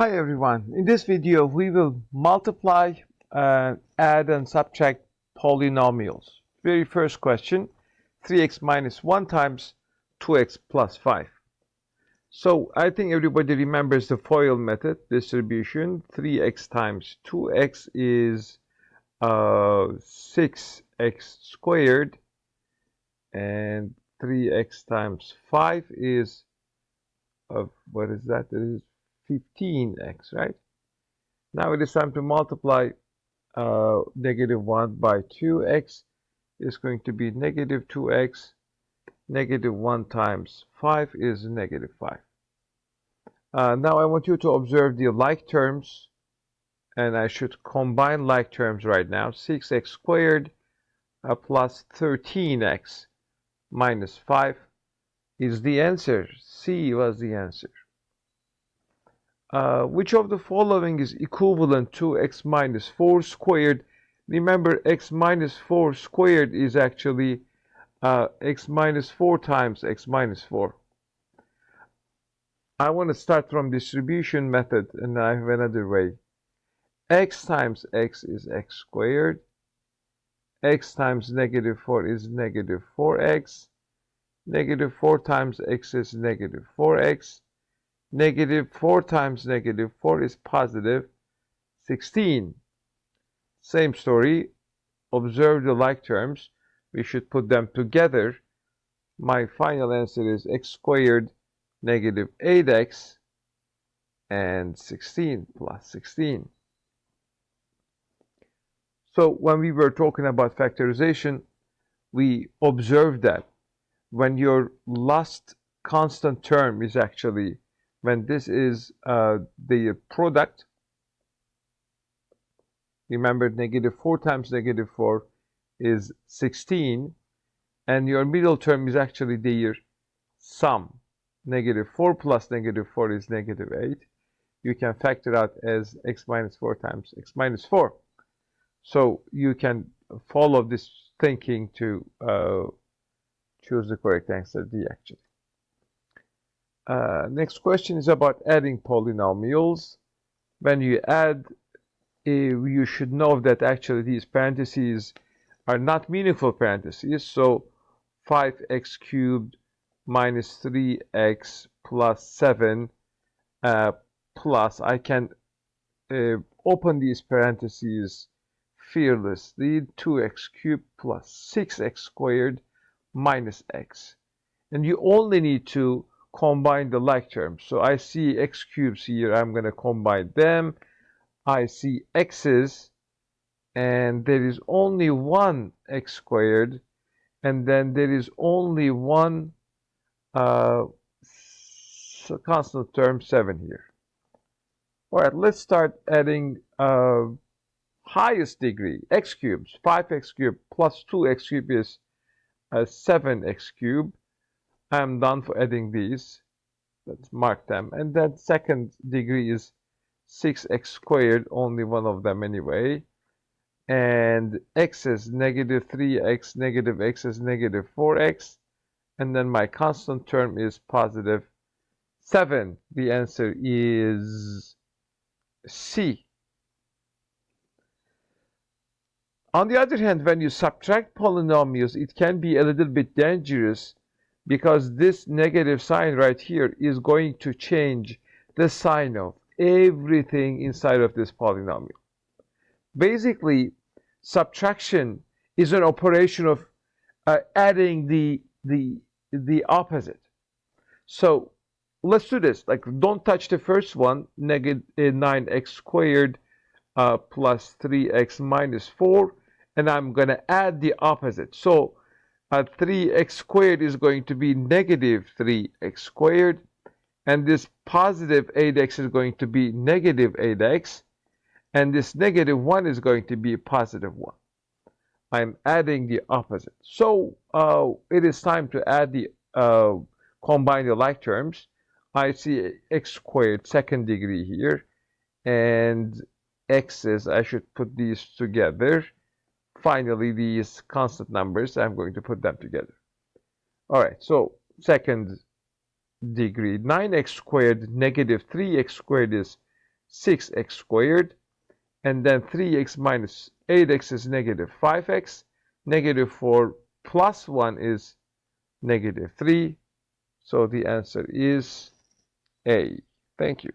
Hi everyone, in this video we will multiply, add and subtract polynomials. Very first question, 3x minus 1 times 2x plus 5. So I think everybody remembers the FOIL method distribution. 3x times 2x is 6x squared, and 3x times 5 is, what is that? It is 15x, right? Now it is time to multiply negative 1 by 2x. Is going to be negative 2x. Negative 1 times 5 is negative 5. Now I want you to observe the like terms, and I should combine like terms right now. 6x squared plus 13x minus 5 is the answer. C was the answer. Which of the following is equivalent to x minus 4 squared? Remember, x minus 4 squared is actually x minus 4 times x minus 4. I want to start from distribution method, and I have another way. X times x is x squared. X times negative 4 is negative 4x. Negative 4 times x is negative 4x. Negative 4 times negative 4 is positive 16. Same story. Observe the like terms. We should put them together. My final answer is x squared negative 8x and 16 plus 16. So when we were talking about factorization, we observed that when your last constant term is actually, when this is the product, remember negative 4 times negative 4 is 16, and your middle term is actually their sum. Negative 4 plus negative 4 is negative 8. You can factor out as x minus 4 times x minus 4. So you can follow this thinking to choose the correct answer, D actually. Next question is about adding polynomials. When you add, you should know that actually these parentheses are not meaningful parentheses. So 5x cubed minus 3x plus 7 plus, I can open these parentheses fearlessly, 2x cubed plus 6x squared minus x. And you only need to combine the like terms. So I see x cubes here, I'm going to combine them. I see x's, and there is only one x squared, and then there is only one constant term 7 here. All right, let's start adding highest degree, x cubes. 5x cubed plus 2x cubed is 7x cubed. I'm done for adding these. Let's mark them. And then second degree is 6x squared, only one of them anyway. And x is negative 3x, negative x is negative 4x. And then my constant term is positive 7. The answer is C. On the other hand, when you subtract polynomials, it can be a little bit dangerous, because this negative sign right here is going to change the sign of everything inside of this polynomial. Basically, subtraction is an operation of adding the opposite. So let's do this. Like, don't touch the first one, negative 9x squared plus 3x minus 4, and I'm going to add the opposite. So 3x squared is going to be negative 3x squared, and this positive 8x is going to be negative 8x, and this negative 1 is going to be positive 1. I'm adding the opposite. So it is time to add the combine the like terms. I see x squared second degree here, and x's, I should put these together. Finally, these constant numbers, I'm going to put them together. All right, so second degree, 9x squared negative 3x squared is 6x squared, and then 3x minus 8x is negative 5x. Negative 4 plus 1 is negative 3. So the answer is A. Thank you.